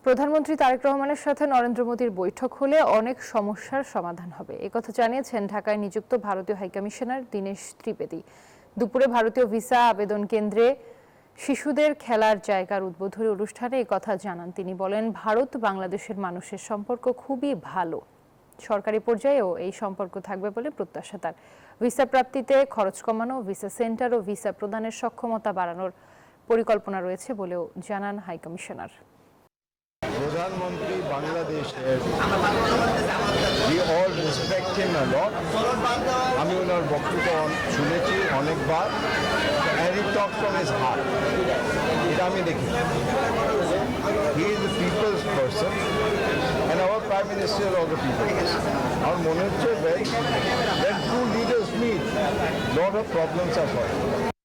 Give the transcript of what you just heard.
প্রধানমন্ত্রী তারেক রহমানের সাথে নরেন্দ্র মোদীর বৈঠক হলে অনেক সমস্যার সমাধান হবে, একথা জানিয়েছেন ঢাকায় নিযুক্ত ভারতীয় হাইকমিশনার দীনেশ ত্রিবেদী। দুপুরে ভারতীয় ভিসা আবেদন কেন্দ্রে শিশুদের খেলার জায়গার উদ্বোধনী অনুষ্ঠানে একথা জানান তিনি। বলেন, ভারত বাংলাদেশের মানুষের সম্পর্ক খুবই ভালো, সরকারি পর্যায়েও এই সম্পর্ক থাকবে বলে প্রত্যাশা তার। ভিসা প্রাপ্তিতে খরচ কমানো, ভিসা সেন্টার ও ভিসা প্রদানের সক্ষমতা বাড়ানোর পরিকল্পনা রয়েছে বলেও জানান হাইকমিশনার। প্রধানমন্ত্রী বাংলাদেশের we all respect him a lot. আমি ওনার বক্তব্য শুনেছি অনেকবার, and he talks from his heart. এটা আমি দেখি। He is the people's person, and our Prime Minister is also people's person. আমার মনে হচ্ছে when two leaders meet, lot of problems are solved.